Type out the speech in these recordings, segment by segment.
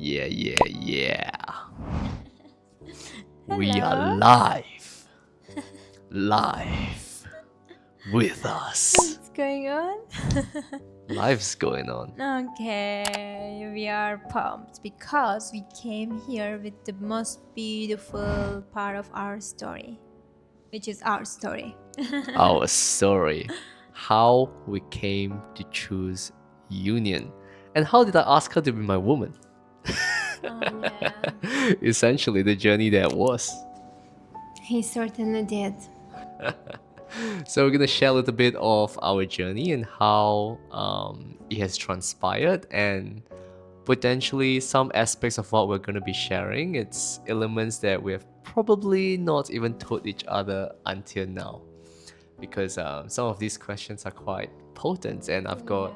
Yeah. We are Hello. live with us. What's going on? Life's going on. Okay, we are pumped because we came here with the most beautiful part of our story, which is our story. Our story. How we came to choose union. And how did I ask her to be my woman? Oh, yeah. Essentially, the journey that was. He certainly did. So we're gonna share a little bit of our journey and how it has transpired, and potentially some aspects of what we're gonna be sharing. It's elements that we have probably not even told each other until now, because some of these questions are quite potent, and I've got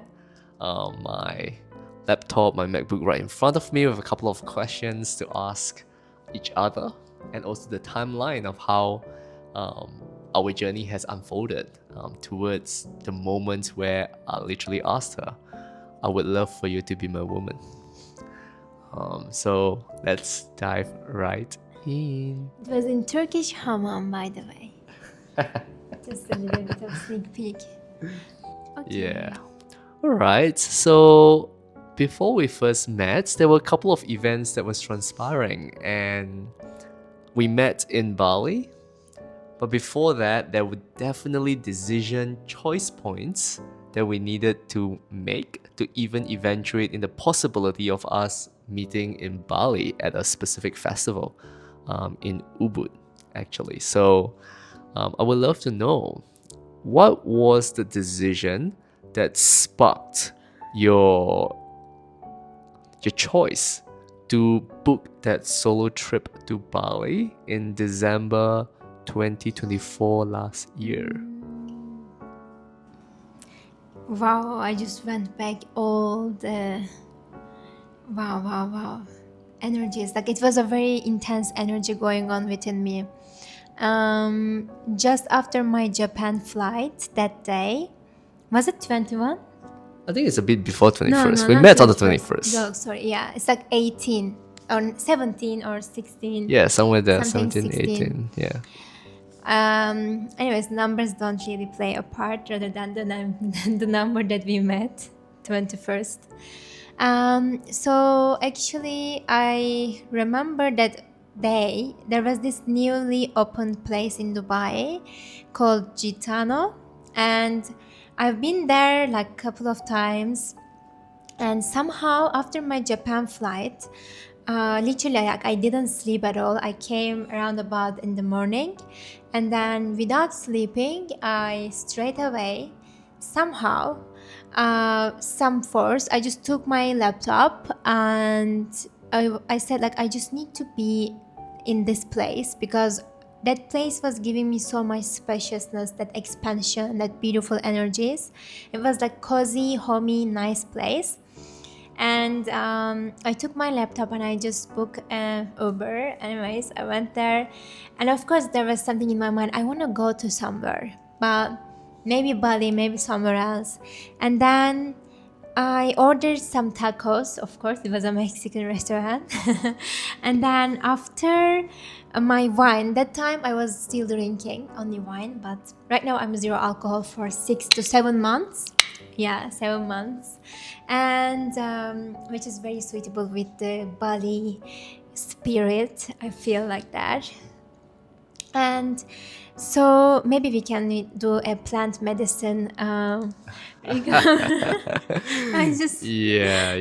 my laptop, my MacBook right in front of me with a couple of questions to ask each other, and also the timeline of how our journey has unfolded towards the moment where I literally asked her, I would love for you to be my woman. So let's dive right in. It was in Turkish Hamam, by the way. Just a little bit of sneak peek. Okay. Yeah. Alright, so before we first met, there were a couple of events that was transpiring, and we met in Bali. But before that, there were definitely decision choice points that we needed to make to even eventuate in the possibility of us meeting in Bali at a specific festival in Ubud, actually. So I would love to know, what was the decision that sparked your choice to book that solo trip to Bali in December 2024 last year? Wow, I just went back all the wow energies. Like, it was a very intense energy going on within me. Just after my Japan flight that day, was it 21? I think it's a bit before 21st. No, We not met on the 21st. 21st. No, sorry, yeah, it's like 18 or 17 or 16. Yeah, somewhere there, Something 17, 16. 18. Yeah. Anyways, numbers don't really play a part rather than the number that we met, 21st. So actually, I remember that day there was this newly opened place in Dubai called Gitano, and I've been there like a couple of times. And somehow after my Japan flight, literally, like, I didn't sleep at all. I came around about in the morning, and then without sleeping, I straight away somehow some force, I just took my laptop and I said, like, I just need to be in this place because that place was giving me so much spaciousness, that expansion, that beautiful energies. It was like cozy, homey, nice place. And I took my laptop and I just booked Uber. Anyways, I went there, and of course there was something in my mind. I want to go to somewhere, but maybe Bali, maybe somewhere else. And then I ordered some tacos. Of course, it was a Mexican restaurant. And then after my wine, that time I was still drinking only wine, but right now I'm zero alcohol for 6 to 7 months. Yeah, 7 months. And which is very suitable with the Bali spirit. I feel like that. And so maybe we can do a plant medicine. I just Yeah.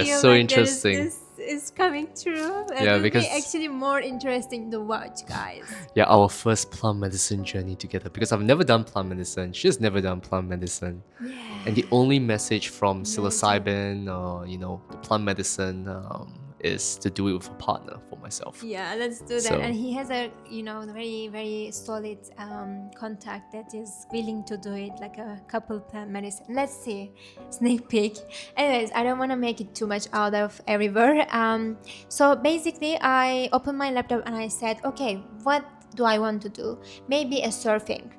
feel So like interesting. this is coming true. It Yeah, will be because actually more interesting to watch, guys. yeah, our first plant medicine journey together. Because I've never done plant medicine. She's never done plant medicine. Yeah. And the only message from psilocybin or the plant medicine is to do it with a partner for myself. Yeah, let's do that. So- And he has a very, very solid contact that is willing to do it, like a couple plant medicine. Let's see, sneak peek. Anyways, I don't want to make it too much out of everywhere. So basically, I opened my laptop and I said, okay, what do I want to do? Maybe a surfing.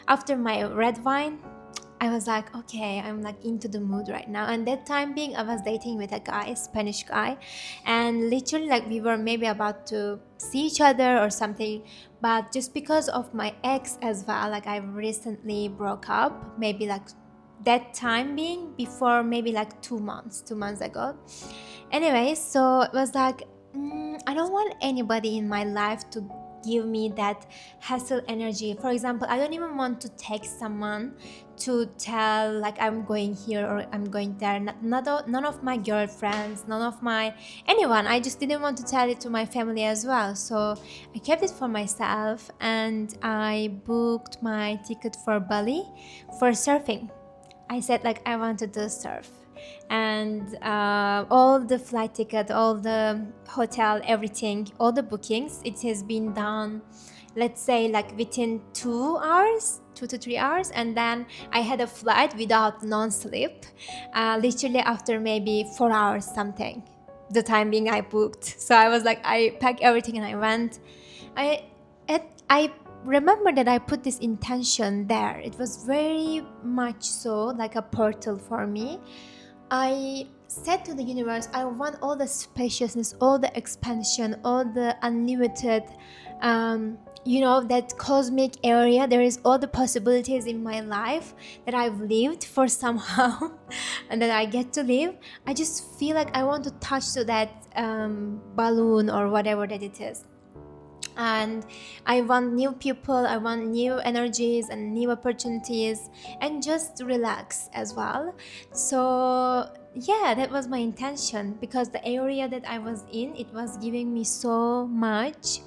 After my red wine, I was like, okay, I'm like into the mood right now. And that time being, I was dating with a guy, Spanish guy, and literally like we were maybe about to see each other or something, but just because of my ex as well, like I recently broke up, maybe like that time being before maybe like 2 months ago. Anyway, so it was like, I don't want anybody in my life to give me that hassle energy. For example, I don't even want to text someone to tell like I'm going here or I'm going there. None of my girlfriends, none of my anyone. I just didn't want to tell it to my family as well. So I kept it for myself, and I booked my ticket for Bali for surfing. I said like I want to do surf, and all the flight ticket, all the hotel, everything, all the bookings, it has been done, let's say like within 2 hours, 2 to 3 hours. And then I had a flight without non-sleep, literally after maybe 4 hours something, the time being I booked. So I was like, I packed everything and I went. I remember that I put this intention there. It was very much so like a portal for me. I said to the universe, I want all the spaciousness, all the expansion, all the unlimited, that cosmic area. There is all the possibilities in my life that I've lived for somehow and that I get to live. I just feel like I want to touch to that balloon or whatever that it is. And I want new people, I want new energies and new opportunities, and just relax as well. So yeah, that was my intention, because the area that I was in, it was giving me so much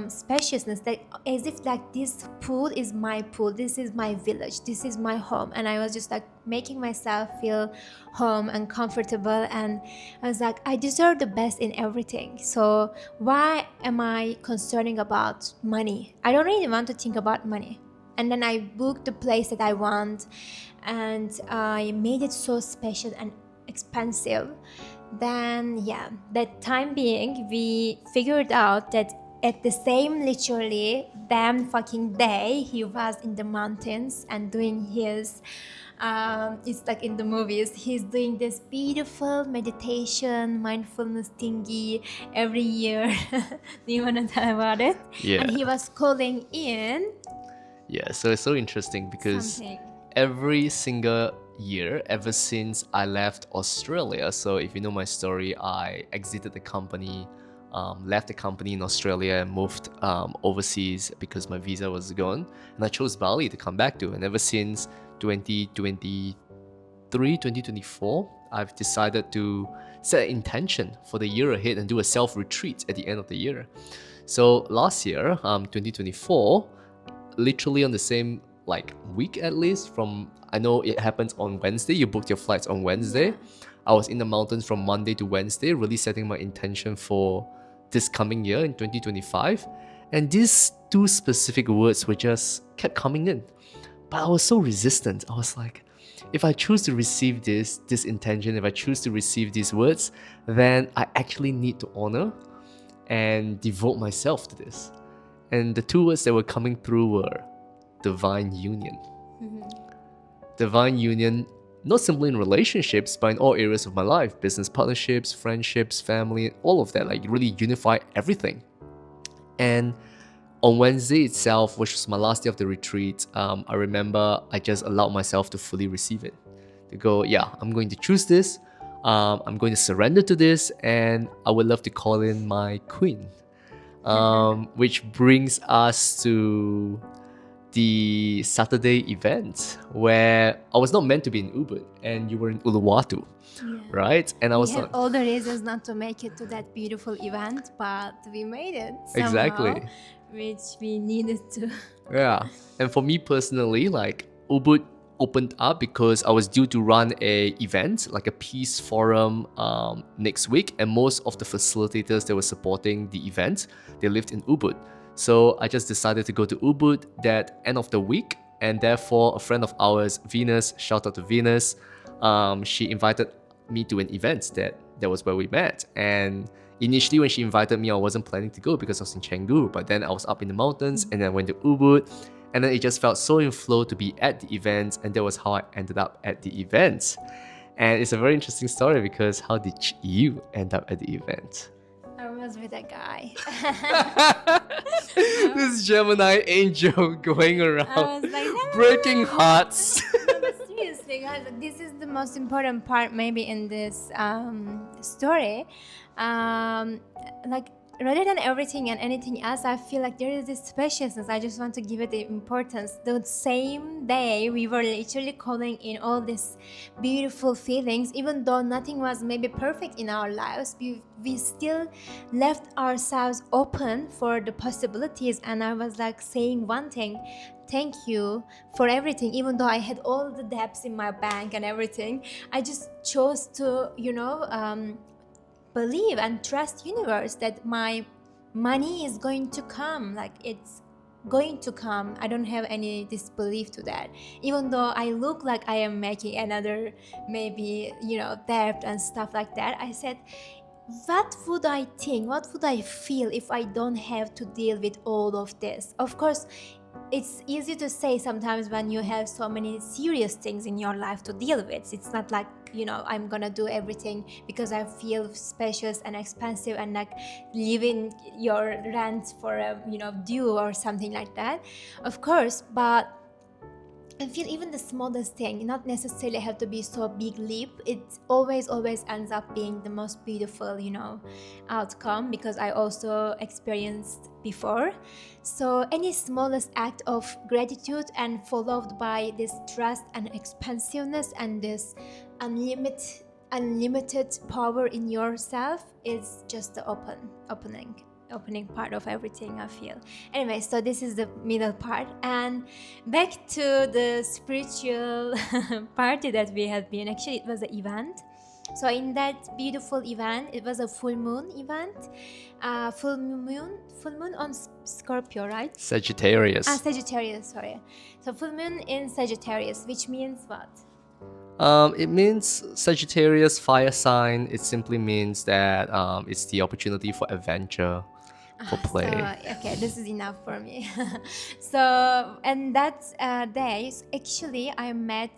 spaciousness, that as if like this pool is my pool, this is my village, this is my home. And I was just like making myself feel home and comfortable, and I was like, I deserve the best in everything, so why am I concerning about money? I don't really want to think about money. And then I booked the place that I want, and I made it so special and expensive. Then yeah, that time being, we figured out that at the same literally damn fucking day, he was in the mountains and doing his it's like in the movies, he's doing this beautiful meditation mindfulness thingy every year. Do you want to tell about it? Yeah. And he was calling in Yeah, so it's so interesting because something. every single year ever since I left Australia, so if you know my story, I exited the company, left the company in Australia and moved overseas because my visa was gone, and I chose Bali to come back to. And ever since 2023, 2024, I've decided to set an intention for the year ahead and do a self-retreat at the end of the year. So last year, 2024, literally on the same like week at least, from I know it happens on Wednesday, you booked your flights on Wednesday. Yeah. I was in the mountains from Monday to Wednesday, really setting my intention for this coming year in 2025. And these two specific words were just kept coming in. But I was so resistant. I was like, if I choose to receive this intention, if I choose to receive these words, then I actually need to honor and devote myself to this. And the two words that were coming through were divine union. Divine union, not simply in relationships, but in all areas of my life: business partnerships, friendships, family, all of that. Like really unify everything. And on Wednesday itself, which was my last day of the retreat, I remember I just allowed myself to fully receive it. To go, yeah, I'm going to choose this. I'm going to surrender to this, and I would love to call in my queen. Which brings us to the Saturday event where I was not meant to be in Ubud and you were in Uluwatu, right? And I We was had like, all the reasons not to make it to that beautiful event, but we made it somehow, exactly, which we needed to. yeah. And for me personally, like Ubud opened up because I was due to run a event, like a peace forum, next week, and most of the facilitators that were supporting the event, they lived in Ubud. So I just decided to go to Ubud that end of the week, and therefore a friend of ours, Venus, shout out to Venus, she invited me to an event that was where we met. And initially when she invited me, I wasn't planning to go because I was in Canggu, but then I was up in the mountains and I went to Ubud, And then it just felt so in flow to be at the event, and that was how I ended up at the event. And it's a very interesting story because how did you end up at the event? I was with a guy. This Gemini angel going I around was like, no, breaking hearts. no, but seriously, guys, this is the most important part maybe in this story. Like, rather than everything and anything else, I feel like there is this spaciousness. I just want to give it the importance. The same day, we were literally calling in all these beautiful feelings, even though nothing was maybe perfect in our lives. We still left ourselves open for the possibilities. And I was like saying one thing: thank you for everything. Even though I had all the debts in my bank and everything, I just chose to, believe and trust universe that my money is going to come. Like, it's going to come. I don't have any disbelief to that. Even though I look like I am making another maybe debt and stuff like that, I said, what would I think, what would I feel if I don't have to deal with all of this? Of course, it's easy to say sometimes when you have so many serious things in your life to deal with. It's not like, I'm gonna do everything because I feel spacious and expensive and like leaving your rent for a due or something like that. Of course, but I feel even the smallest thing, not necessarily have to be so big leap. It always ends up being the most beautiful, outcome, because I also experienced before. So any smallest act of gratitude and followed by this trust and expansiveness and this unlimited power in yourself is just the opening part of everything, I feel. Anyway, so this is the middle part, and back to the spiritual party that we had been. Actually, it was an event. So in that beautiful event, it was a full moon event. Full moon on Scorpio, right? Sagittarius. Sagittarius, sorry. So full moon in Sagittarius, which means what? It means Sagittarius fire sign. It simply means that it's the opportunity for adventure, for play. So, okay, this is enough for me. So, and that day, actually, I met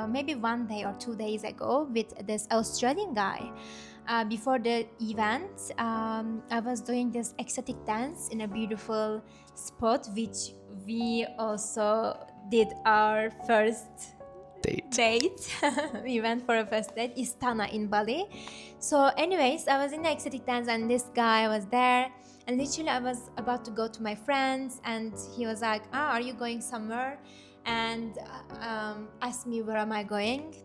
maybe 1 day or 2 days ago with this Australian guy. Before the event, I was doing this ecstatic dance in a beautiful spot, which we also did our first date. We went for a first date, Istana in Bali. So anyways, I was in the ecstatic dance and this guy was there, and literally I was about to go to my friends and he was like, are you going somewhere? And asked me where am I going.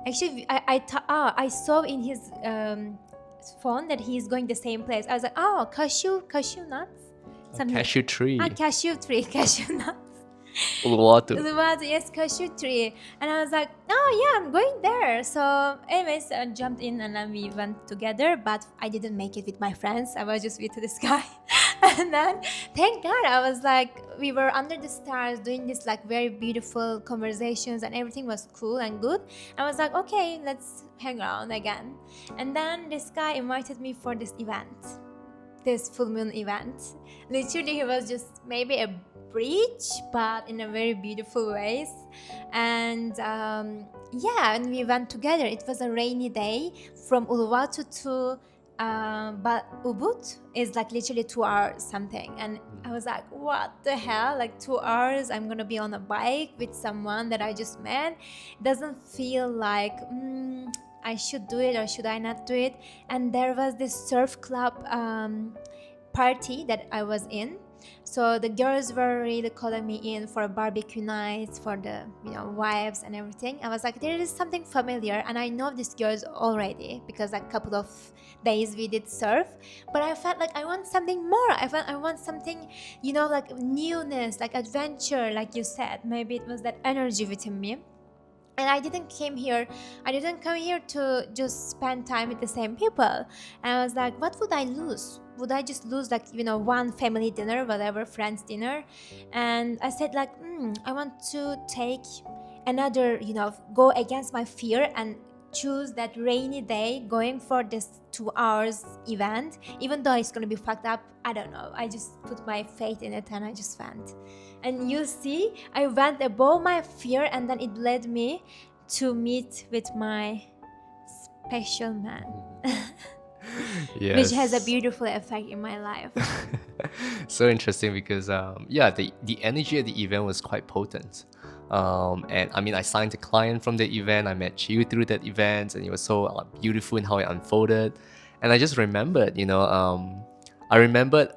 Actually, I saw in his phone that he's going the same place. I was like, cashew nuts? Cashew tree. Cashew nuts. Uluwatu. Yes, cashew tree. And I was like, yeah, I'm going there. So anyways, I jumped in and then we went together, but I didn't make it with my friends. I was just with this guy. And then, thank God, I was like, we were under the stars doing this like very beautiful conversations and everything was cool and good. I was like, okay, let's hang around again. And then this guy invited me for this event, this full moon event. Literally, it was just maybe a bridge, but in a very beautiful ways. And and we went together. It was a rainy day from Uluwatu to but Ubud is like literally 2 hours something. And I was like, what the hell, like 2 hours I'm gonna be on a bike with someone that I just met. It doesn't feel like I should do it or should I not do it. And there was this surf club party that I was in. So the girls were really calling me in for barbecue nights, for the vibes and everything. I was like, there is something familiar, and I know these girls already because a couple of days we did surf. But I felt like I want something more. I want something, like newness, like adventure, like you said. Maybe it was that energy within me. And I didn't come here to just spend time with the same people. And I was like, what would I lose? Would I just lose like, one family dinner, whatever, friends dinner? And I said like, I want to take another, go against my fear and choose that rainy day going for this 2 hours event, even though it's gonna be fucked up. I don't know. I just put my faith in it and I just went. And you see, I went above my fear, and then it led me to meet with my special man, which has a Yes. beautiful effect in my life. So interesting because yeah, the energy at the event was quite potent. And I mean, I signed a client from the event. I met you through that event, and it was so beautiful in how it unfolded. And I just remembered, I remembered.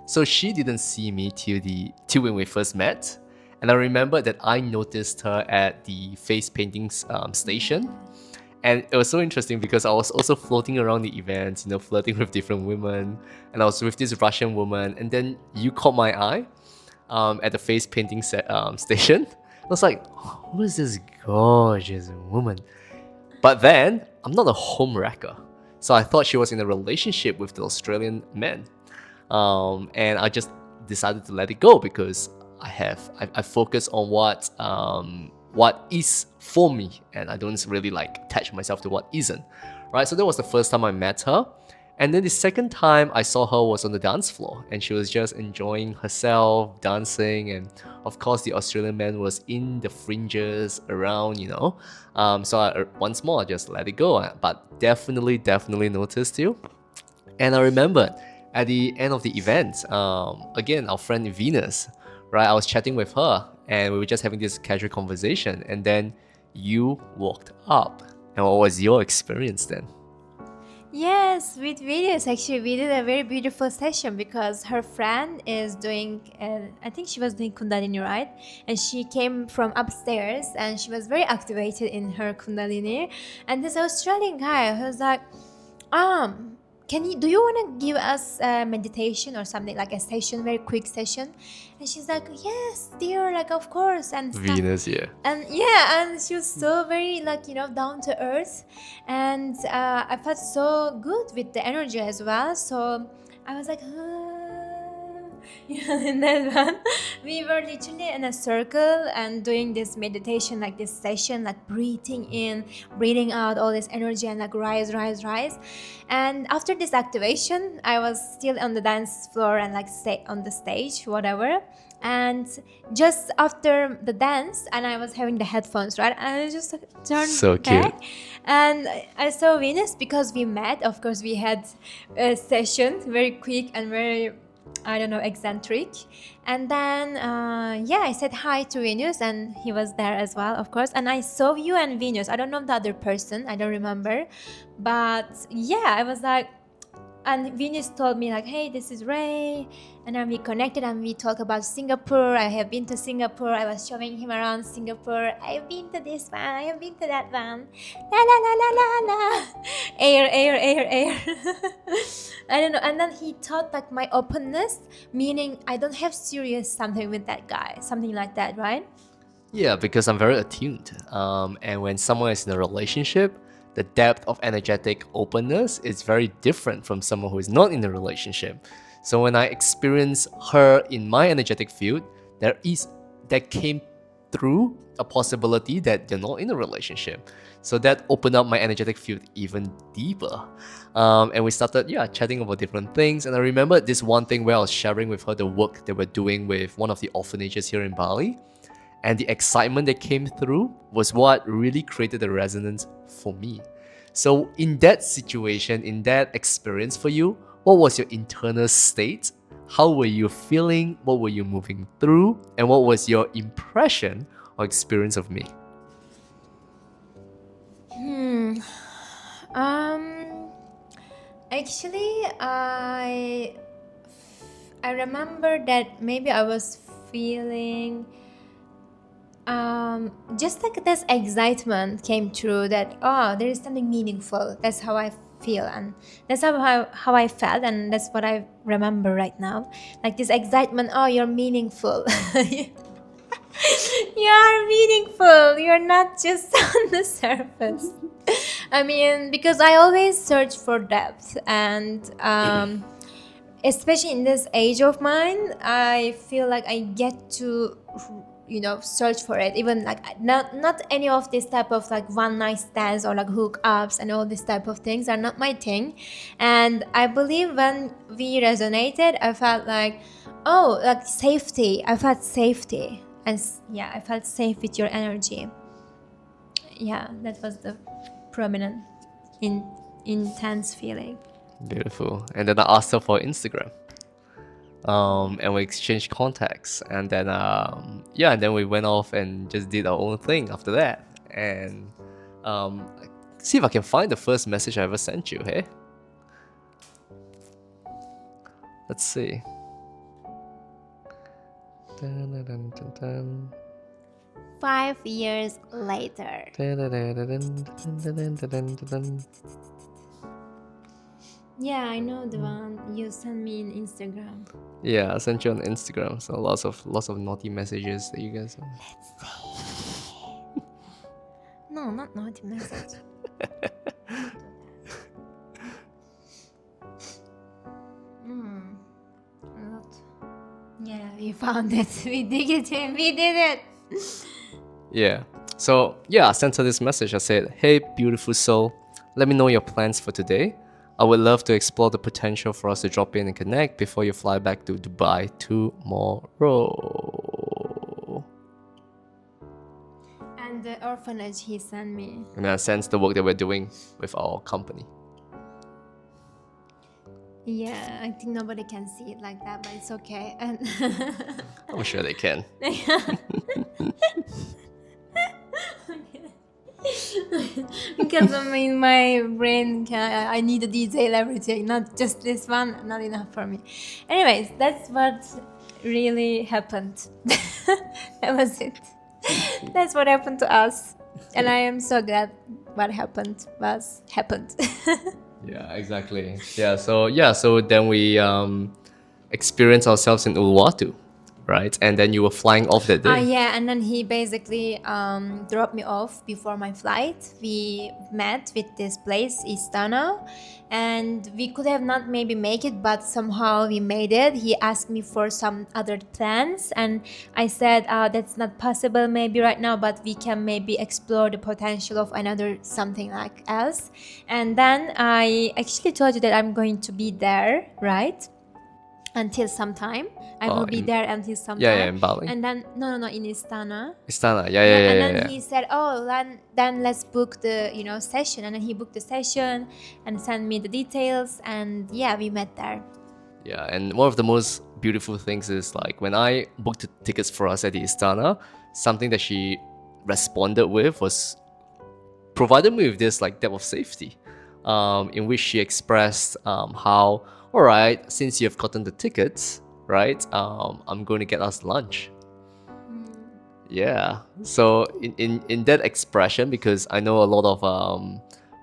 So she didn't see me till when we first met, and I remembered that I noticed her at the face painting station. And it was so interesting because I was also floating around the event, flirting with different women. And I was with this Russian woman. And then you caught my eye at the face painting station. I was like, who is this gorgeous woman? But then, I'm not a home wrecker. So I thought she was in a relationship with the Australian man. And I just decided to let it go because I focus on what is for me, and I don't really attach myself to what isn't, right? So that was the first time I met her. And then the second time I saw her was on the dance floor, and she was just enjoying herself, dancing, and of course the Australian man was in the fringes around, So once more, I just let it go, but definitely noticed you. And I remembered at the end of the event, again, our friend Venus, right? I was chatting with her, and we were just having this casual conversation, and then you walked up. And what was your experience then? Yes, with videos, actually, we did a very beautiful session because her friend is doing, I think she was doing Kundalini, right? And she came from upstairs and she was very activated in her Kundalini. And this Australian guy who was like, do you want to give us a meditation or something, like a session, very quick session? And she's like, yes, dear, of course, and stuff. Venus, yeah. And yeah, and she was so very down to earth, and I felt so good with the energy as well. So I was like, in that one, we were literally in a circle and doing this meditation, this session, breathing in, breathing out all this energy and rise. And after this activation, I was still on the dance floor and stay on the stage, whatever. And just after the dance, and I was having the headphones, right? And I just turned So back, cute. and I saw Venus because we met. Of course, we had a session, very quick and very, eccentric. And then, I said hi to Venus, and he was there as well, of course. And I saw you and Venus. I don't know the other person. I don't remember. But yeah, I was like, and Venus told me hey, this is Ray. And then we connected and we talked about Singapore. I have been to Singapore. I was showing him around Singapore. I've been to this one. I have been to that one. La la la la la la. Air. I don't know. And then he thought my openness, meaning I don't have serious something with that guy. Something like that, right? Yeah, because I'm very attuned. And when someone is in a relationship, the depth of energetic openness is very different from someone who is not in a relationship. So when I experience her in my energetic field, that came through a possibility that they're not in a relationship. So that opened up my energetic field even deeper. And we started, chatting about different things. And I remember this one thing where I was sharing with her the work that we're doing with one of the orphanages here in Bali. And the excitement that came through was what really created the resonance for me. So in that situation, in that experience for you, what was your internal state? How were you feeling? What were you moving through? And what was your impression or experience of me? Actually, I remember that maybe I was feeling just this excitement came through that there is something meaningful. That's how I feel, and that's how I felt, and that's what I remember right now. This excitement. Oh, you're meaningful. You're meaningful. You're not just on the surface. I mean, because I always search for depth, and especially in this age of mine, I feel like I get to search for it. Even like not any of this type of like one night stands or like hookups and all this type of things are not my thing. And I believe when we resonated, I felt like, oh, like safety. I felt safety, and yeah, I felt safe with your energy. Yeah, that was the prominent, intense feeling. Beautiful. And then I asked her for Instagram. And we exchanged contacts, and then and then we went off and just did our own thing after that. And see if I can find the first message I ever sent you. Hey, let's see. Dun, dun, dun, dun, dun. 5 years later. Dun, dun, dun, dun, dun, dun, dun, dun, dun, dun. Yeah, I know the one you sent me in Instagram. Yeah, I sent you on Instagram. So lots of naughty messages that you guys. Let's see. No, not naughty message. Not. Yeah, we found it. We dig it in. We did it. Yeah. So yeah, I sent her this message. I said, "Hey, beautiful soul, let me know your plans for today. I would love to explore the potential for us to drop in and connect before you fly back to Dubai tomorrow." And the orphanage he sent me. And I sensed the work that we're doing with our company. Yeah, I think nobody can see it like that, but it's okay. And I'm sure they can. Because I mean, my brain I need to detail everything, not just this one, not enough for me. Anyways, that's what really happened. That was it. That's what happened to us, and I am so glad what happened was happened. Yeah, exactly. So then we experienced ourselves in Uluwatu, right? And then you were flying off that day. Yeah, and then he basically dropped me off before my flight. We met with this place, Istana, and we could have not maybe make it, but somehow we made it. He asked me for some other plans, and I said that's not possible maybe right now, but we can maybe explore the potential of another something like else. And then I actually told you that I'm going to be there, right? Until some time. I will be there until some time. Yeah, in Bali. And then no, in Istana. Istana, yeah. And then he said, "Oh, then let's book the session." And then he booked the session and sent me the details. And yeah, we met there. Yeah, and one of the most beautiful things is like when I booked the tickets for us at the Istana, something that she responded with was provided me with this like depth of safety, in which she expressed how, all right, since you've gotten the tickets, right, I'm going to get us lunch. Yeah. So in that expression, because I know a lot of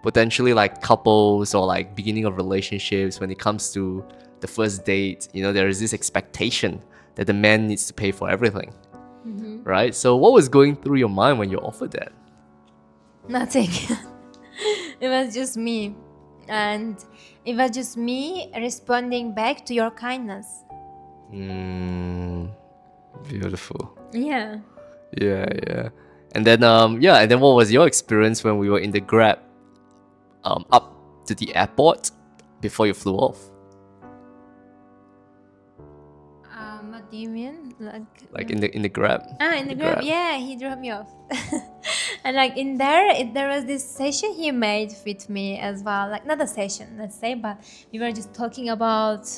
potentially like couples or like beginning of relationships, when it comes to the first date, there is this expectation that the man needs to pay for everything. Right? So what was going through your mind when you offered that? Nothing. It was just me. And it was just me responding back to your kindness. Beautiful. Yeah. Yeah. And then and then what was your experience when we were in the Grab up to the airport before you flew off? What do you mean? Like in the Grab? In the Grab. Yeah, he dropped me off. And like in there was this session he made with me as well. Like not a session, let's say, but we were just talking about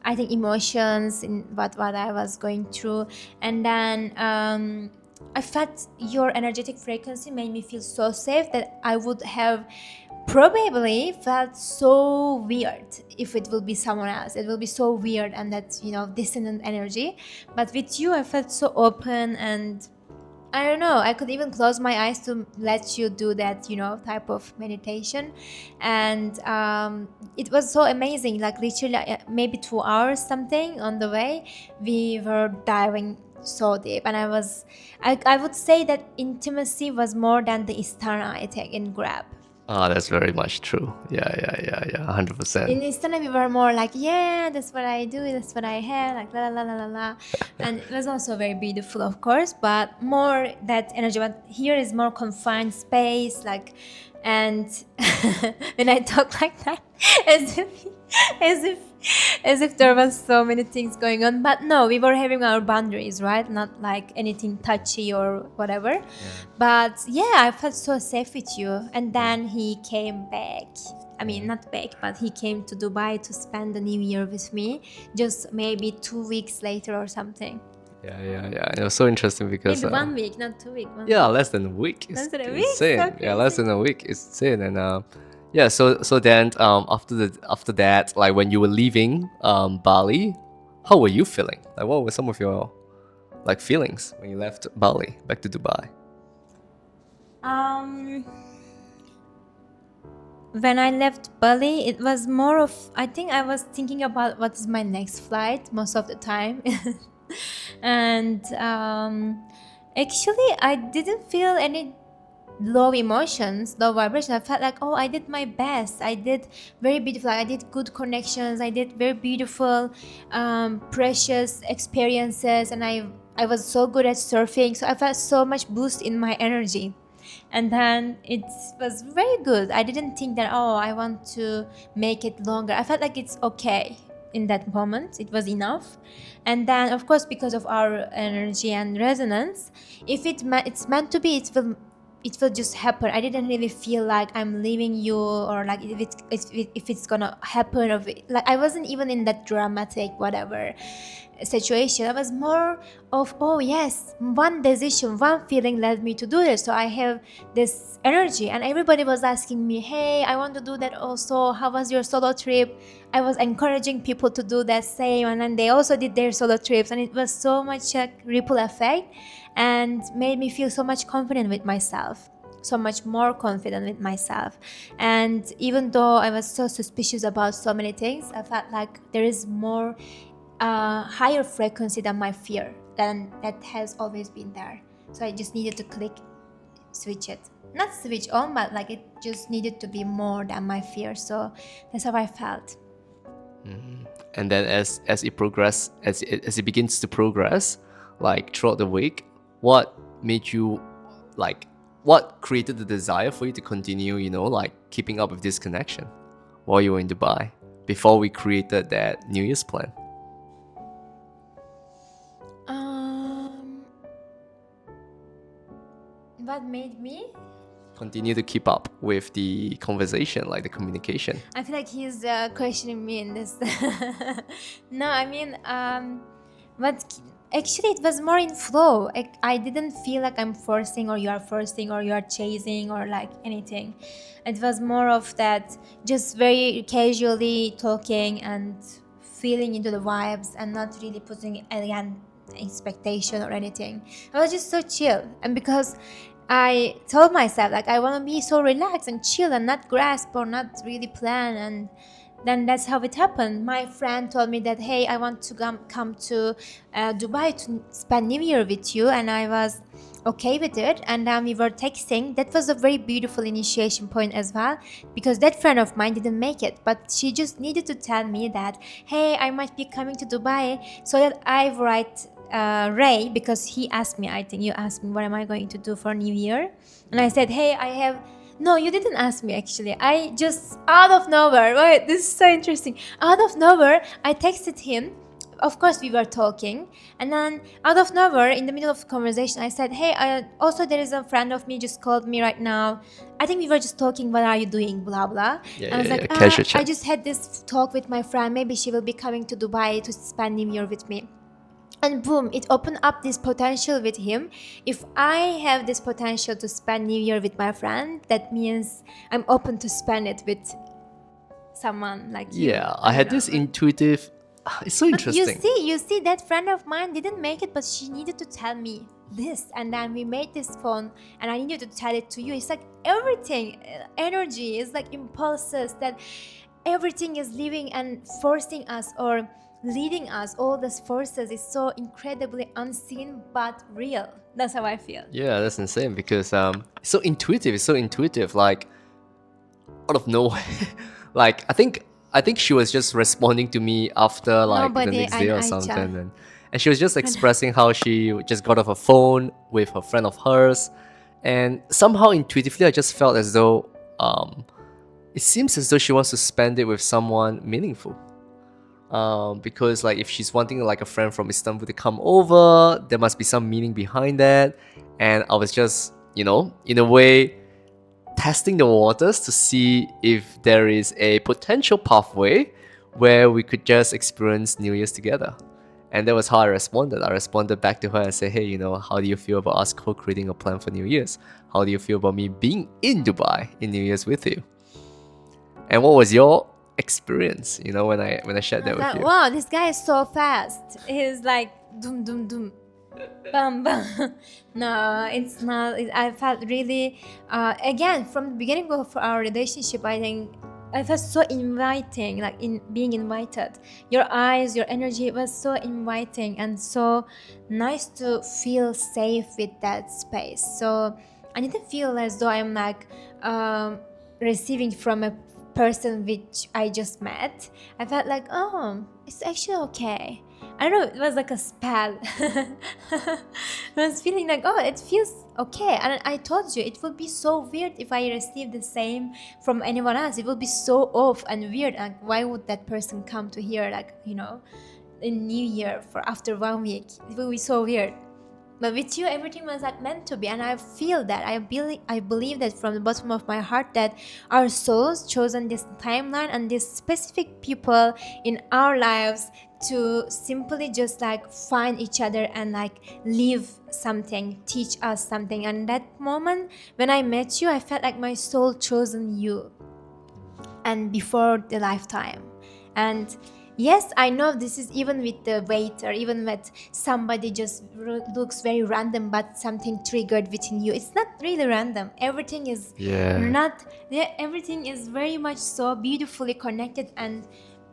I think emotions in what I was going through. And then I felt your energetic frequency made me feel so safe that I would have probably felt so weird if it will be someone else. It will be so weird and that dissonant energy. But with you I felt so open, and I don't know, I could even close my eyes to let you do that type of meditation. And it was so amazing, like literally maybe 2 hours something on the way we were diving so deep. And I would say that intimacy was more than the Istana I take in Grab. Ah, that's very much true. Yeah, 100%. In Istana, we were more like, yeah, that's what I do, that's what I have, like la la la la la la. And it was also very beautiful, of course, but more that energy. But here is more confined space, like, and when I talk like that, as if, as if, as if there was so many things going on. But no, we were having our boundaries, right? Not like anything touchy or whatever. But yeah, I felt so safe with you. And then he came back. I mean, not back, but he came to Dubai to spend the New Year with me, just maybe 2 weeks later or something. Yeah. It was so interesting because Maybe 1 week, not 2 weeks. yeah, less than a week. It's Less than a week? insane. So Yeah, less crazy. than a week. It's insane. And yeah, so then after that, like when you were leaving Bali, how were you feeling? Like what were some of your like feelings when you left Bali back to Dubai? Um, when I left Bali, it was more of, I think I was thinking about what is my next flight most of the time. And actually, I didn't feel any low emotions, low vibration. I felt like, oh, I did my best. I did very beautiful. I did good connections. I did very beautiful, precious experiences, and I was so good at surfing. So I felt so much boost in my energy. And then it was very good. I didn't think that, oh, I want to make it longer. I felt like it's okay in that moment. It was enough. And then, of course, because of our energy and resonance, if it's meant to be, it will just happen. I didn't really feel like I'm leaving you, or like if it's gonna happen, or like I wasn't even in that dramatic whatever situation. I was more of, oh yes, one decision, one feeling led me to do this, so I have this energy. And everybody was asking me, hey, I want to do that also, how was your solo trip? I was encouraging people to do that same, and then they also did their solo trips, and it was so much a ripple effect and made me feel so much confident with myself, so much more confident with myself. And even though I was so suspicious about so many things, I felt like there is more higher frequency than my fear, than that has always been there. So I just needed to switch it, not switch on, but like it just needed to be more than my fear. So that's how I felt. And then as it progress, as it begins to progress, like throughout the week, what made you like what created the desire for you to continue, like keeping up with this connection while you were in Dubai before we created that New Year's plan? What made me? Continue to keep up with the conversation, like the communication. I feel like he's questioning me in this. No, I mean, but actually, it was more in flow. I didn't feel like I'm forcing, or you are forcing, or you are chasing, or like anything. It was more of that, just very casually talking and feeling into the vibes, and not really putting any expectation or anything. I was just so chill, and because I told myself like I want to be so relaxed and chill and not grasp or not really plan, and then that's how it happened. My friend told me that, hey, I want to come to Dubai to spend New Year with you, and I was okay with it. And then we were texting. That was a very beautiful initiation point as well, because that friend of mine didn't make it, but she just needed to tell me that, hey, I might be coming to Dubai, so that I write Ray, because he asked me, I think you asked me, what am I going to do for New Year? And I said, hey, no, you didn't ask me actually. I just, out of nowhere, wait, this is so interesting. Out of nowhere, I texted him. Of course, we were talking. And then out of nowhere, in the middle of the conversation, I said, hey, also there is a friend of me just called me right now. I think we were just talking, what are you doing, blah, blah. Yeah, I was like, casual chat. I just had this talk with my friend. Maybe she will be coming to Dubai to spend New Year with me. And boom, it opened up this potential with him. If I have this potential to spend New Year with my friend, that means I'm open to spend it with someone like you. Yeah, I had this intuitive. It's so But interesting. you see, that friend of mine didn't make it, but she needed to tell me this, and then we made this phone, and I needed to tell it to you. It's like everything, energy is like impulses, that everything is living and forcing us or leading us. All these forces is so incredibly unseen but real. That's how I feel. Yeah, that's insane because it's so intuitive. It's so intuitive. Like out of nowhere. Like I think she was just responding to me after like the Nobody next day and or Aicha. something, and she was just expressing how she just got off a phone with a friend of hers, and somehow intuitively I just felt as though it seems as though she wants to spend it with someone meaningful. Because like if she's wanting like a friend from Istanbul to come over, there must be some meaning behind that. And I was just, in a way, testing the waters to see if there is a potential pathway where we could just experience New Year's together. And that was how I responded. I responded back to her and said, hey, how do you feel about us co-creating a plan for New Year's? How do you feel about me being in Dubai in New Year's with you? And what was your experience, when I shared I that was with like, you? wow, this guy is so fast. He's like, doom, doom, doom. Bam, bam. No, it's not. I felt really, again, from the beginning of our relationship, I think I felt so inviting, like in being invited. Your eyes, your energy was so inviting and so nice to feel safe with that space. So I didn't feel as though I'm like receiving from a person which I just met. I felt like, oh, it's actually okay. I don't know, it was like a spell. I was feeling like, oh, it feels okay. And I told you, it would be so weird if I received the same from anyone else. It would be so off and weird. Like, why would that person come to here, like, in New Year for after 1 week? It would be so weird. But with you, everything was like meant to be, and I feel that. I believe that from the bottom of my heart that our souls chosen this timeline and these specific people in our lives to simply just like find each other and like live something, teach us something. And that moment when I met you, I felt like my soul chosen you, and before the lifetime. And yes, I know this is even with the waiter, even with somebody just looks very random, but something triggered within you. It's not really random. Everything is Yeah. not, yeah, everything is very much so beautifully connected and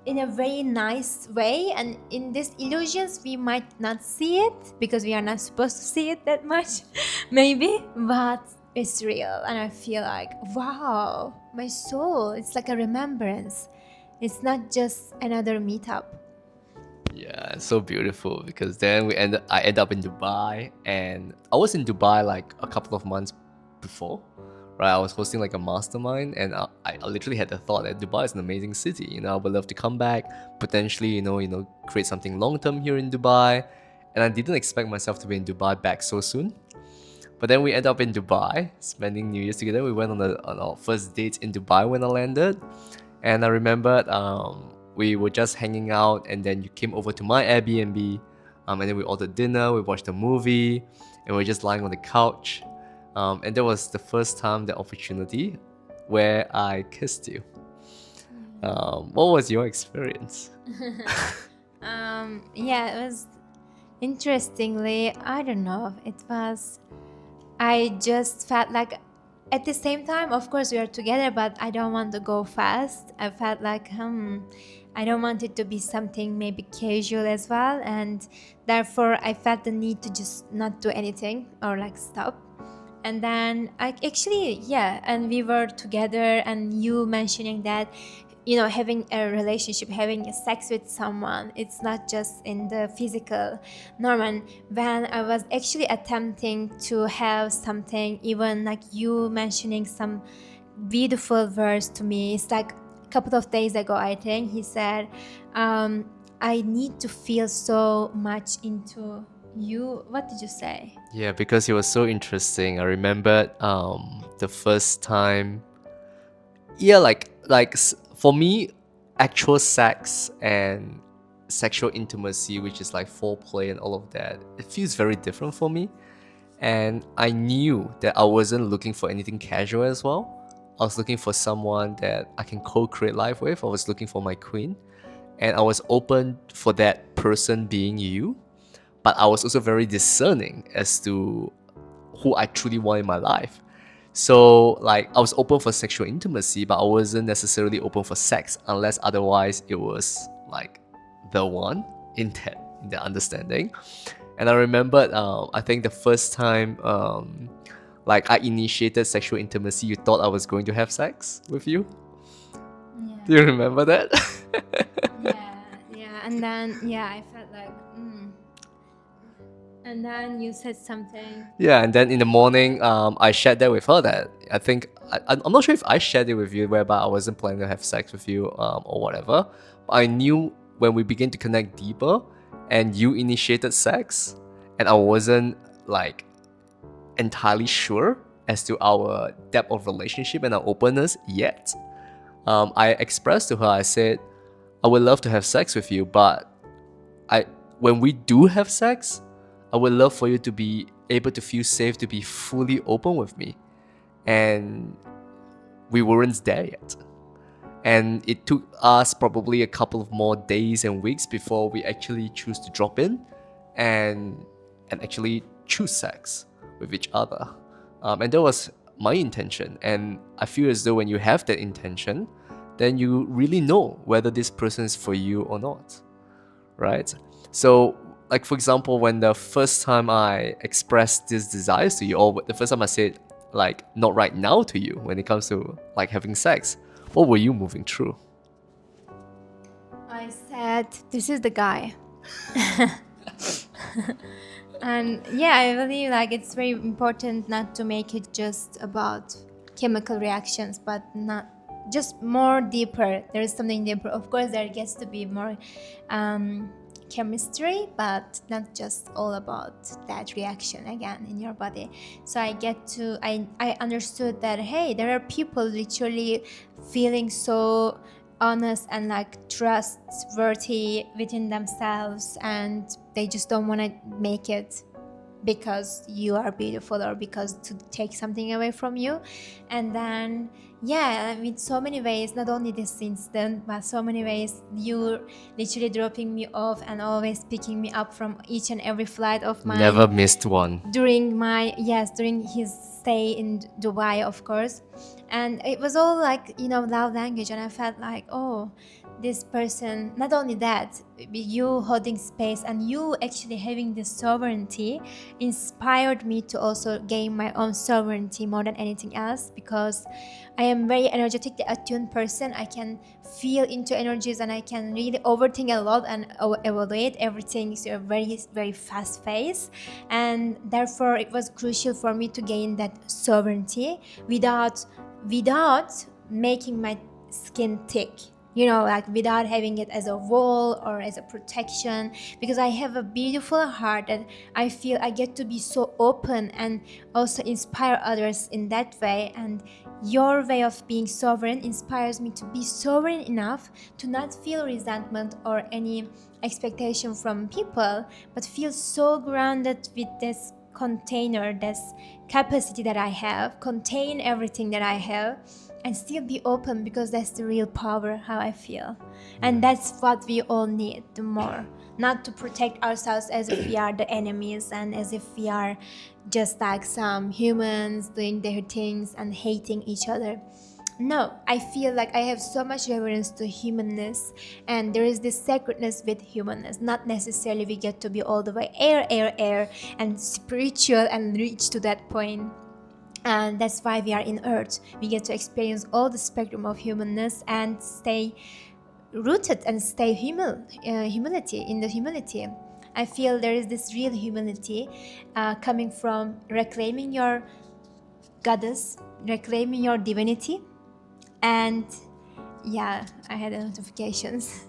in a very nice way. And in these illusions, we might not see it because we are not supposed to see it that much, maybe, but it's real. And I feel like, wow, my soul, it's like a remembrance. It's not just another meetup. Yeah, it's so beautiful because then I end up in Dubai, and I was in Dubai like a couple of months before, right? I was hosting like a mastermind, and I literally had the thought that Dubai is an amazing city. I would love to come back, potentially, create something long term here in Dubai. And I didn't expect myself to be in Dubai back so soon. But then we end up in Dubai, spending New Year's together. We went on our first date in Dubai when I landed. And I remembered we were just hanging out, and then you came over to my Airbnb, and then we ordered dinner, we watched a movie, and we were just lying on the couch. And that was the first time, the opportunity, where I kissed you. What was your experience? Yeah, it was interestingly, I don't know, I just felt like at the same time, of course, we are together, but I don't want to go fast. I felt like, I don't want it to be something maybe casual as well. And therefore, I felt the need to just not do anything or like stop. And then and we were together, and you mentioning that, having a relationship, having sex with someone, it's not just in the physical. Norman, when I was actually attempting to have something, even like you mentioning some beautiful verse to me, it's like a couple of days ago, I think he said, I need to feel so much into you. What did you say? Yeah, because it was so interesting. I remembered the first time. Yeah, for me, actual sex and sexual intimacy, which is like foreplay and all of that, it feels very different for me. And I knew that I wasn't looking for anything casual as well. I was looking for someone that I can co-create life with. I was looking for my queen, and I was open for that person being you. But I was also very discerning as to who I truly want in my life. So, like, I was open for sexual intimacy, but I wasn't necessarily open for sex unless otherwise it was like the one in that understanding. And I remembered, I think the first time, like, I initiated sexual intimacy, you thought I was going to have sex with you. Do you remember that? Yeah, and then I felt like, and then you said something. Yeah, and then in the morning, I shared that with her that I think I'm not sure if I shared it with you, whereby I wasn't planning to have sex with you, or whatever. But I knew when we began to connect deeper, and you initiated sex, and I wasn't like entirely sure as to our depth of relationship and our openness yet. I expressed to her, I said, I would love to have sex with you, but I when we do have sex, I would love for you to be able to feel safe to be fully open with me. And we weren't there yet. And it took us probably a couple of more days and weeks before we actually choose to drop in and actually choose sex with each other. And that was my intention. And I feel as though when you have that intention, then you really know whether this person is for you or not, right? So, like for example, when the first time I expressed these desires to you, or the first time I said like not right now to you when it comes to like having sex, what were you moving through? I said, this is the guy. And yeah, I believe like it's very important not to make it just about chemical reactions, but not just more deeper. There is something deeper. Of course, there gets to be more chemistry, but not just all about that reaction again in your body. So I understood that, hey, there are people literally feeling so honest and like trustworthy within themselves, and they just don't want to make it because you are beautiful or because to take something away from you. And then yeah, I mean, so many ways, not only this incident, but so many ways, you literally dropping me off and always picking me up from each and every flight of mine. Never missed one. During his stay in Dubai, of course. And it was all like, love language. And I felt like, oh, this person, not only that, you holding space and you actually having this sovereignty inspired me to also gain my own sovereignty more than anything else, because I am very energetically attuned person. I can feel into energies and I can really overthink a lot and evaluate everything to a very, very fast pace. And therefore it was crucial for me to gain that sovereignty without making my skin thick, like without having it as a wall or as a protection, because I have a beautiful heart and I feel I get to be so open and also inspire others in that way. And your way of being sovereign inspires me to be sovereign enough to not feel resentment or any expectation from people, but feel so grounded with this container, this capacity that I have, contain everything that I have, and still be open, because that's the real power, how I feel. And that's what we all need the more. Not to protect ourselves as if we are the enemies and as if we are just like some humans doing their things and hating each other. No, I feel like I have so much reverence to humanness, and there is this sacredness with humanness. Not necessarily we get to be all the way air and spiritual and reach to that point. And that's why we are in earth. We get to experience all the spectrum of humanness and stay rooted and stay humility. I feel there is this real humility coming from reclaiming your goddess, reclaiming your divinity. And yeah, I had notifications.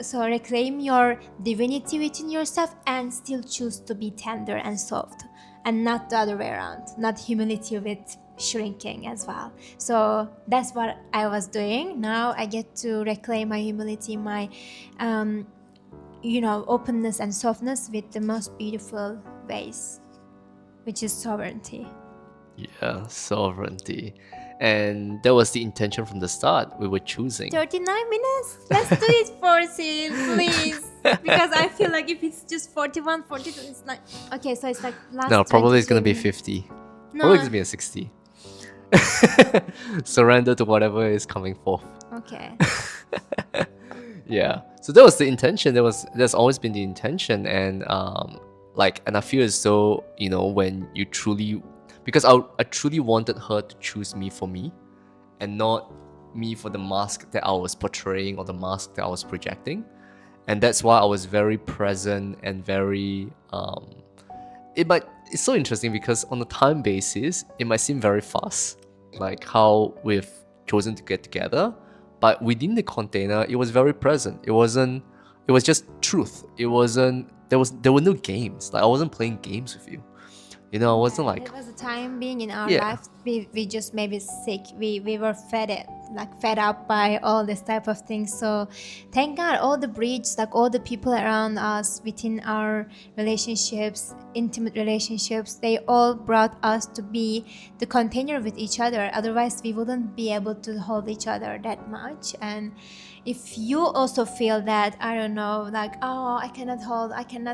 So reclaim your divinity within yourself and still choose to be tender and soft, and not the other way around, not humility with shrinking as well. So that's what I was doing. Now I get to reclaim my humility, my openness and softness with the most beautiful ways, which is sovereignty. Yeah, sovereignty. And that was the intention from the start. We were choosing. 39 minutes? Let's do it 40, please. Because I feel like if it's just 41, 42, it's like... Okay, so it's like last... No, probably it's 22 going to be minutes. 50. No. Probably it's going to be a 60. Surrender to whatever is coming forth. Okay. Yeah. So that was the intention. That's always been the intention. And and I feel as though, when you truly... Because I truly wanted her to choose me for me and not me for the mask that I was portraying or the mask that I was projecting. And that's why I was very present and very it's so interesting because on a time basis it might seem very fast, like how we've chosen to get together, but within the container it was very present. It was just truth. It wasn't there were no games. Like I wasn't playing games with you. I wasn't like, It was a time being in our yeah, lives. We just maybe sick. We were fed up by all this type of things. So thank God, all the bridges, like all the people around us within our relationships, intimate relationships, they all brought us to be the container with each other. Otherwise, we wouldn't be able to hold each other that much. And if you also feel that, I don't know, like, oh, I cannot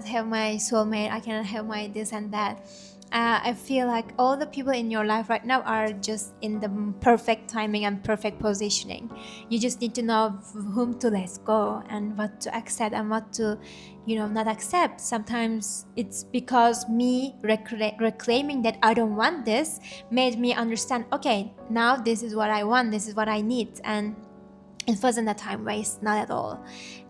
have my soulmate, I cannot have my this and that. I feel like all the people in your life right now are just in the perfect timing and perfect positioning. You just need to know whom to let go and what to accept and what to, not accept. Sometimes it's because me reclaiming that I don't want this made me understand, okay, now this is what I want, this is what I need. And it wasn't a time waste, not at all.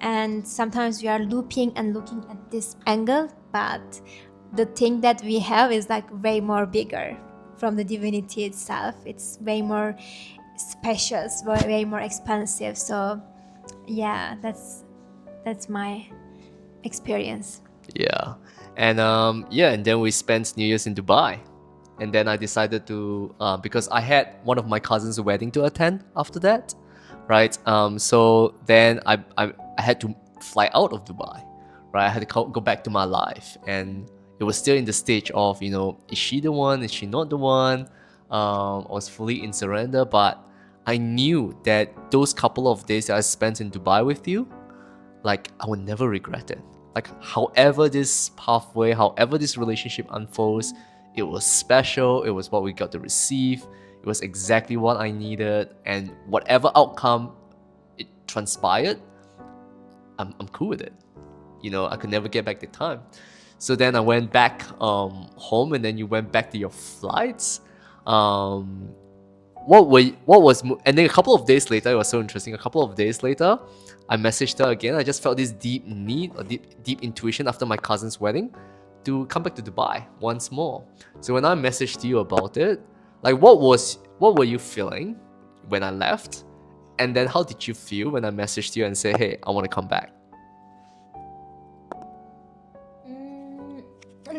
And sometimes we are looping and looking at this angle, but the thing that we have is like way more bigger from the divinity itself. It's way more spacious, way more expansive. So yeah, that's my experience. yeah. And and then we spent New Year's in Dubai. And then I decided to because I had one of my cousin's wedding to attend after that, right? So then I had to fly out of Dubai, right? I had to go back to my life, and it was still in the stage of, is she the one? Is she not the one? I was fully in surrender, but I knew that those couple of days that I spent in Dubai with you, like I would never regret it. Like however this pathway, however this relationship unfolds, it was special. It was what we got to receive. It was exactly what I needed, and whatever outcome it transpired, I'm cool with it. I could never get back the time. So then I went back home, and then you went back to your flights. And then a couple of days later, it was so interesting. A couple of days later, I messaged her again. I just felt this deep need, or deep intuition after my cousin's wedding to come back to Dubai once more. So when I messaged you about it, like what were you feeling when I left? And then how did you feel when I messaged you and said, hey, I want to come back?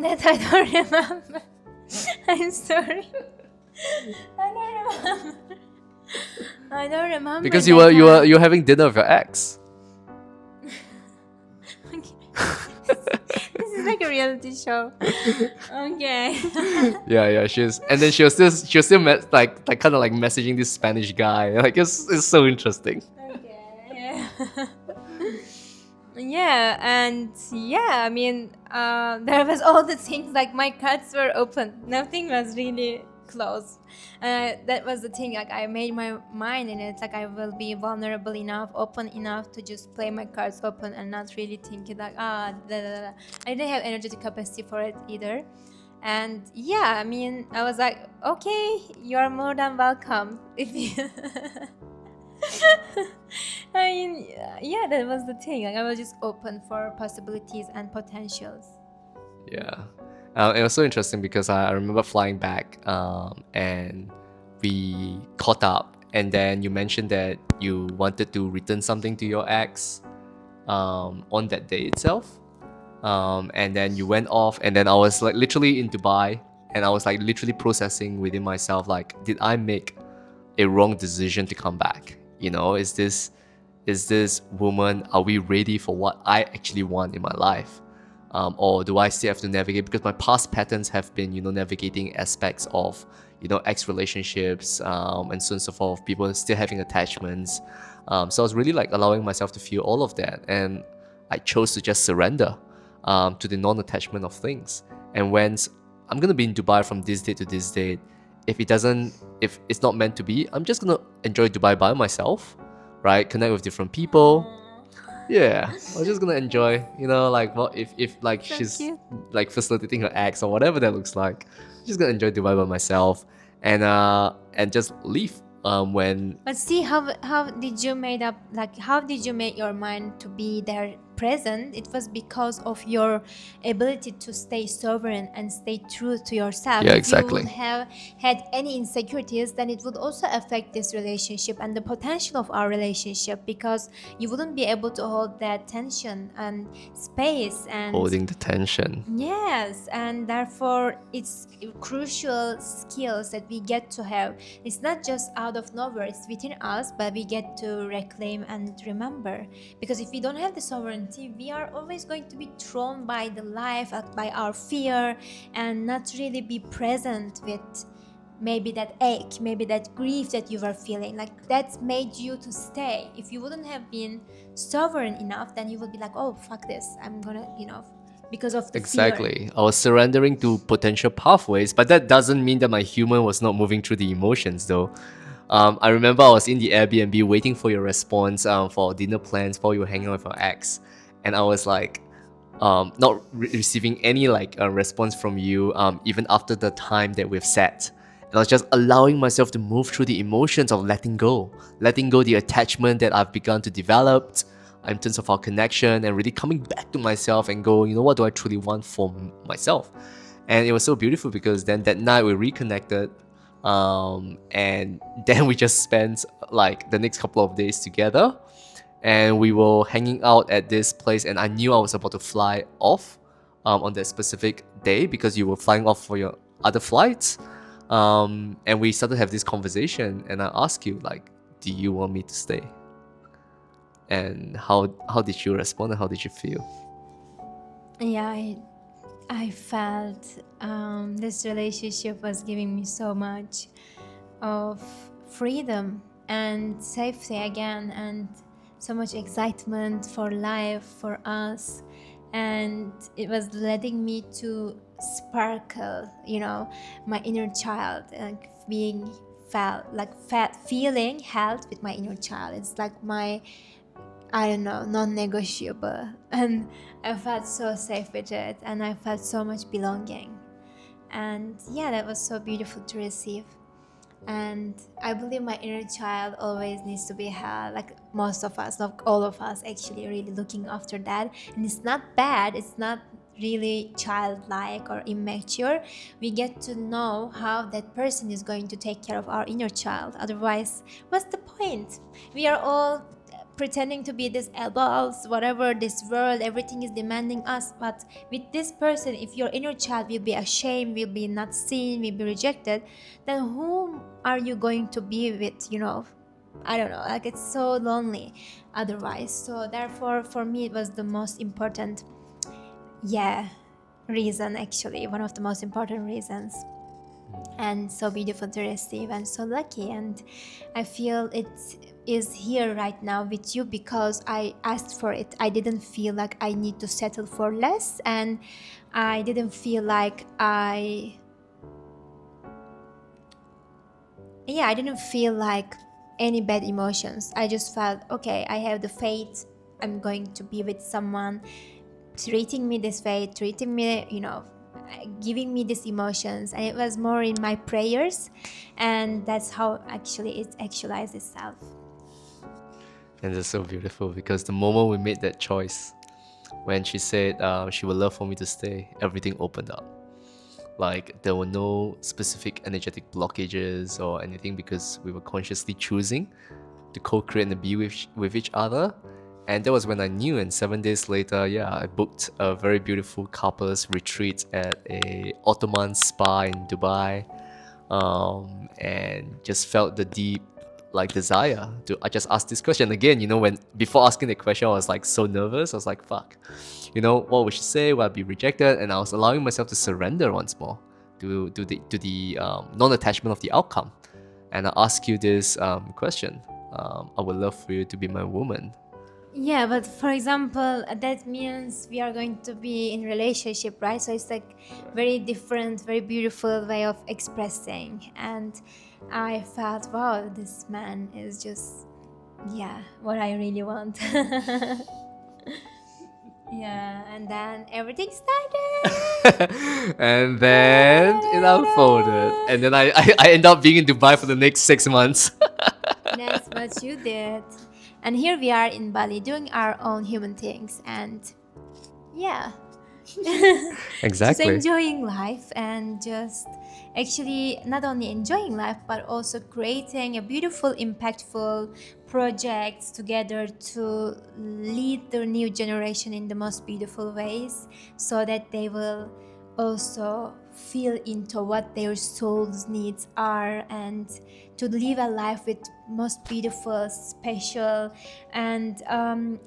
That I don't remember. I'm sorry. I don't remember. I don't remember. Because you were having dinner with your ex. This is like a reality show. Okay. Yeah. She was still like kind of like messaging this Spanish guy. Like it's so interesting. Okay. Yeah, and yeah, I mean, there was all the things, like my cards were open. Nothing was really closed. That was the thing, like I made my mind in it, like I will be vulnerable enough, open enough to just play my cards open and not really think it like, I didn't have energetic capacity for it either. And yeah, I mean, I was like, okay, you're more than welcome. If you I mean, yeah, that was the thing. Like I was just open for possibilities and potentials. Yeah. It was so interesting because I remember flying back and we caught up, and then you mentioned that you wanted to return something to your ex on that day itself. And then you went off, and then I was like literally in Dubai, and I was like literally processing within myself, like, did I make a wrong decision to come back? Is this woman, are we ready for what I actually want in my life? Or do I still have to navigate? Because my past patterns have been, navigating aspects of, ex relationships, and so on and so forth, people still having attachments. So I was really like allowing myself to feel all of that. And I chose to just surrender to the non-attachment of things. And when I'm going to be in Dubai from this date to this date, if it's not meant to be, I'm just going to enjoy Dubai by myself, right? Connect with different people. Yeah, I was just gonna enjoy, like what if like So she's cute. like facilitating her ex or whatever that looks like. Just gonna enjoy Dubai by myself and just leave when But see, how did you made up, like how did you make your mind to be there present? It was because of your ability to stay sovereign and stay true to yourself. yeah, If you would exactly. have had any insecurities, then it would also affect this relationship and the potential of our relationship, because you wouldn't be able to hold that tension and space. And Holding the tension. yes, and therefore it's crucial skills that we get to have. It's not just out of nowhere, it's within us, but we get to reclaim and remember. Because if we don't have the sovereignty, we are always going to be thrown by the life, by our fear, and not really be present with maybe that ache, maybe that grief that you were feeling. Like that's made you to stay. If you wouldn't have been sovereign enough, then you would be like, oh, fuck this, I'm gonna, because of the fear. Exactly. I was surrendering to potential pathways, but that doesn't mean that my human was not moving through the emotions, though. I remember I was in the Airbnb waiting for your response for dinner plans while you were hanging out with your ex, and I was like, not receiving any like response from you, even after the time that we've set. And I was just allowing myself to move through the emotions of letting go the attachment that I've begun to develop in terms of our connection, and really coming back to myself and go, what do I truly want for myself? And it was so beautiful because then that night we reconnected, and then we just spent like the next couple of days together, and we were hanging out at this place, and I knew I was about to fly off on that specific day because you were flying off for your other flights. And we started to have this conversation, and I asked you like, do you want me to stay? And how did you respond, and how did you feel? Yeah, I felt this relationship was giving me so much of freedom and safety again, and so much excitement for life, for us. And it was letting me to sparkle, my inner child, like being feeling held with my inner child. It's like my, I don't know, non-negotiable. And I felt so safe with it, and I felt so much belonging. And yeah, that was so beautiful to receive. And I believe my inner child always needs to be held, like most of us, not all of us, actually really looking after that. And it's not bad, it's not really childlike or immature. We get to know how that person is going to take care of our inner child. Otherwise, what's the point? We are all pretending to be these adults, whatever, this world, everything is demanding us. But with this person, if your inner child will be ashamed, will be not seen, will be rejected, then whom are you going to be with? I don't know, like it's so lonely otherwise. So therefore, for me, it was the most important, reason, actually, one of the most important reasons. And so beautiful to receive, and so lucky. And I feel it is here right now with you because I asked for it. I didn't feel like I need to settle for less, and I didn't feel like I didn't feel like any bad emotions. I just felt, okay, I have the faith, I'm going to be with someone treating me this way, treating me, giving me these emotions. And it was more in my prayers, and that's how actually it actualized itself. And it's so beautiful because the moment we made that choice, when she said she would love for me to stay, everything opened up. Like there were no specific energetic blockages or anything because we were consciously choosing to co-create and be with each other. And that was when I knew. And 7 days later, I booked a very beautiful couples retreat at a Ottoman spa in Dubai, and just felt the deep desire to. I just asked this question again. When before asking the question, I was like so nervous. I was like, "Fuck," what would she say? Will I be rejected? And I was allowing myself to surrender once more to the non-attachment of the outcome. And I ask you this question: I would love for you to be my woman. Yeah, but for example, that means we are going to be in relationship, right? So it's like very different, very beautiful way of expressing. And I felt, wow, this man is just, what I really want. Yeah, and then everything started. And then it unfolded. And then I end up being in Dubai for the next 6 months. That's what you did. And here we are in Bali doing our own human things, and yeah. Just Exactly. enjoying life and just actually not only enjoying life but also creating a beautiful, impactful projects together to lead the new generation in the most beautiful ways so that they will also feel into what their soul's needs are and to live a life with most beautiful, special, and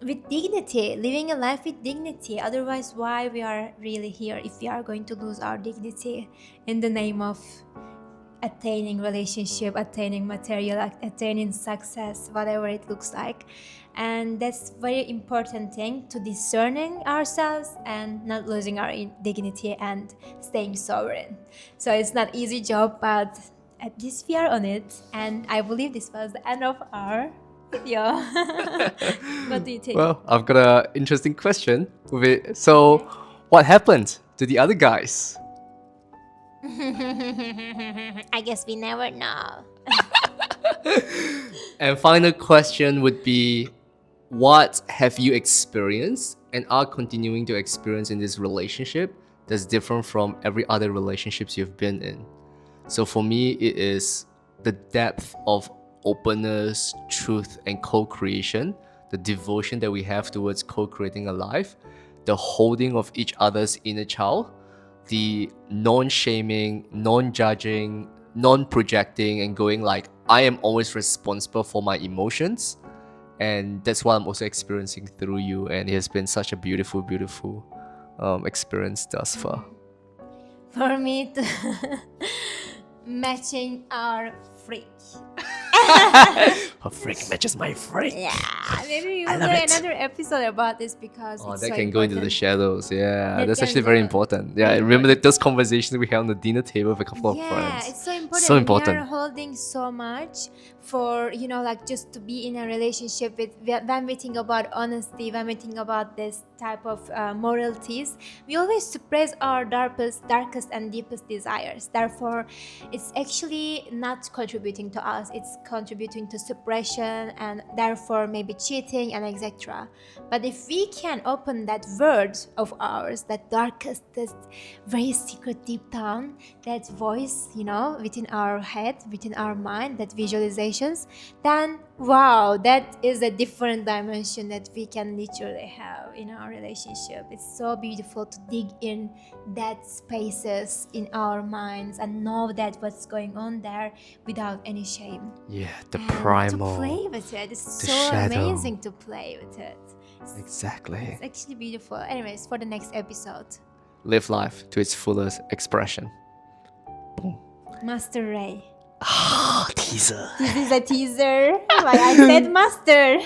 with dignity, living a life with dignity. Otherwise, why we are really here if we are going to lose our dignity in the name of attaining relationship, attaining material, attaining success, whatever it looks like. And that's very important thing, to discerning ourselves and not losing our dignity and staying sovereign. So it's not easy job, but at least we are on it. And I believe this was the end of our video. What do you think? Well, I've got an interesting question with it. So, Okay. what happened to the other guys? I guess we never know. And final question would be, what have you experienced and are continuing to experience in this relationship that's different from every other relationships you've been in? So for me, it is the depth of openness, truth, and co-creation, the devotion that we have towards co-creating a life, the holding of each other's inner child, the non-shaming, non-judging, non-projecting, and going like, I am always responsible for my emotions. And that's what I'm also experiencing through you. And it has been such a beautiful, beautiful experience thus far. For me to matching our freak. Her freak matches my freak. Yeah, maybe I we'll love do it. another episode about this because Oh, it's that so can go into the important. shadows. Yeah, That that's can actually very go- important. Yeah, I remember that those conversations we had on the dinner table with a couple of Yeah, friends. it's so important. So We are important. holding so much for, like just to be in a relationship with, when we think about honesty, when we think about this type of moralities, we always suppress our darkest and deepest desires. Therefore, it's actually not contributing to us. It's contributing to suppression and therefore maybe cheating and etc. But if we can open that word of ours, that darkest, that very secret deep down, that voice, within our head, within our mind, that visualizations, then wow, that is a different dimension that we can literally have in our relationship. It's so beautiful to dig in that spaces in our minds and know that what's going on there without any shame. Yeah, the And primal. to play with it. It's the so shadow. amazing to play with it. Exactly. It's actually beautiful. Anyways, for the next episode, Live life to its fullest expression. Master Ray. Ah, teaser. This is a teaser. Why I said master.